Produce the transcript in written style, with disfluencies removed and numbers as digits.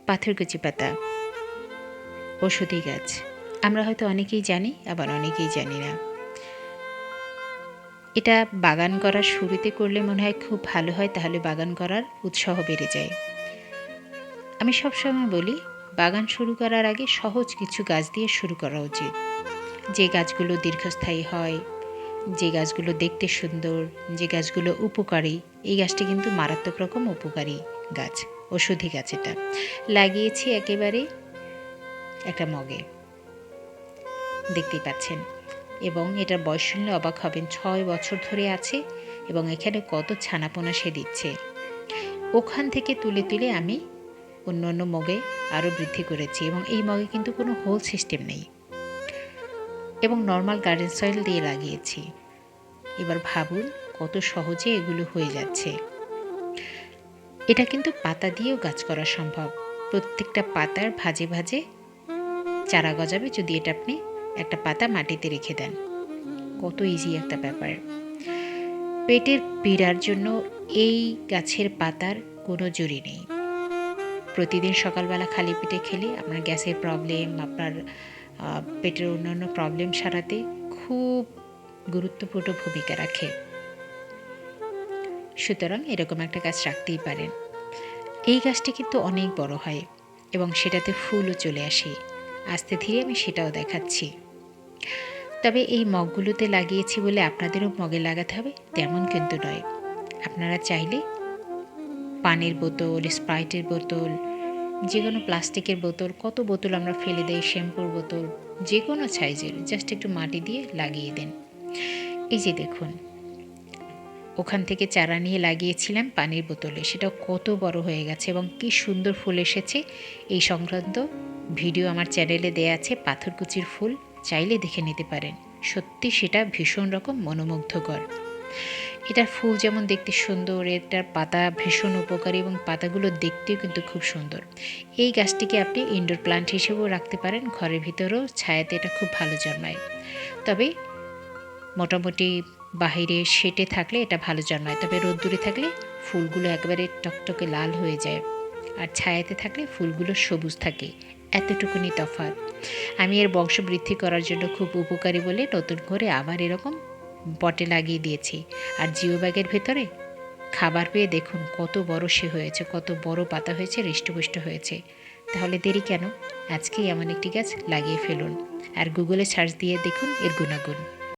পাথরকুচি পাতা ঔষধি গাছ। আমরা হয়তো অনেকেই জানি, আবার অনেকেই জানি না। এটা বাগান করার শুরুতে করলে মনে হয় খুব ভালো হয়, তাহলে বাগান করার উৎসাহ বেড়ে যায়। আমি সবসময় বলি, বাগান শুরু করার আগে সহজ কিছু গাছ দিয়ে শুরু করা উচিত। যে গাছগুলো দীর্ঘস্থায়ী হয়, যে গাছগুলো দেখতে সুন্দর, যে গাছগুলো উপকারী। এই গাছটি কিন্তু মারাত্মক রকম উপকারী গাছ, ওষুধি গাছ। এটা লাগিয়েছি একেবারে একটা মগে, দেখতেই পাচ্ছেন। এবং এটার বয়স শুনলে অবাক হবেন, 6 বছর ধরে আছে এবং এখানে কত ছানাপোনা সে দিচ্ছে। ওখান থেকে তুলে তুলে আমি অন্য অন্য মগে আরও বৃদ্ধি করেছি, এবং এই মগে কিন্তু কোনো হোল সিস্টেম নেই, এবং নর্মাল গার্ডেন সয়েল দিয়ে লাগিয়েছি। এবার ভাবুন কত সহজে এগুলো হয়ে যাচ্ছে। এটা কিন্তু পাতা দিয়েও গাছ করা সম্ভব। প্রত্যেকটা পাতার ভাজে ভাজে চারা গজাবে, যদি এটা আপনি একটা পাতা মাটিতে রেখে দেন। কত ইজি একটা ব্যাপার। পেটের পীড়ার জন্য এই গাছের পাতার কোনো জুড়ি নেই। প্রতিদিন সকালবেলা খালি পেটে খেলে আপনার গ্যাসের প্রবলেম, আপনার পেটের অন্যান্য প্রবলেম সারাতে খুব গুরুত্বপূর্ণ ভূমিকা রাখে। সুতরাং এরকম একটা গাছ রাখতেই পারেন। এই গাছটি কিন্তু অনেক বড় হয় এবং সেটাতে ফুলও চলে আসে। আস্তে ধীরে আমি সেটাও দেখাচ্ছি। তবে এই মগগুলোতে লাগিয়েছি বলে আপনাদেরও মগে লাগাতে হবে তেমন কিন্তু নয়। আপনারা চাইলে পানির বোতল, স্প্রাইটের বোতল, যে কোনো প্লাস্টিকের বোতল, কত বোতল আমরা ফেলে দেই, শ্যাম্পুর বোতল, যে কোনো সাইজের, জাস্ট একটু মাটি দিয়ে লাগিয়ে দেন। এই যে দেখুন, ওখান থেকে চারা নিয়ে লাগিয়েছিলাম পানির বোতলে, সেটাও কত বড় হয়ে গেছে এবং কি সুন্দর ফুল এসেছে। এই সংক্রান্ত ভিডিও আমার চ্যানেলে দেয়া আছে, পাথরকুচির ফুল, চাইলে দেখে নিতে পারেন। সত্যি সেটা ভীষণ রকম মনোমুগ্ধকর। এটার ফুল যেমন দেখতে সুন্দর, এটার পাতা ভীষণ উপকারী এবং পাতাগুলো দেখতেও কিন্তু খুব সুন্দর। এই গাছটিকে আপনি ইনডোর প্লান্ট হিসেবেও রাখতে পারেন, ঘরের ভিতরেও ছায়াতে এটা খুব ভালো জন্মায়। তবে মোটামুটি বাহিরে শেটে থাকলে এটা ভালো জন্মায়, তবে রোদ্দুরে থাকলে ফুলগুলো একেবারে টকটকে লাল হয়ে যায়, আর ছায়াতে থাকলে ফুলগুলো সবুজ থাকে। এতটুকুনি তফাৎ। আমি এর বংশবৃদ্ধি করার জন্য খুব উপকারী বলে নতুন করে আবার এরকম পটে লাগিয়ে দিয়েছি। আর জিও ব্যাগের ভেতরে খাবার পেয়ে দেখুন কত বড় সে হয়েছে, কত বড় পাতা হয়েছে, হৃষ্টপুষ্ট হয়েছে। তাহলে দেরি কেন? আজকেই এমন একটি গাছ লাগিয়ে ফেলুন আর গুগলে সার্চ দিয়ে দেখুন এর গুণাগুণ।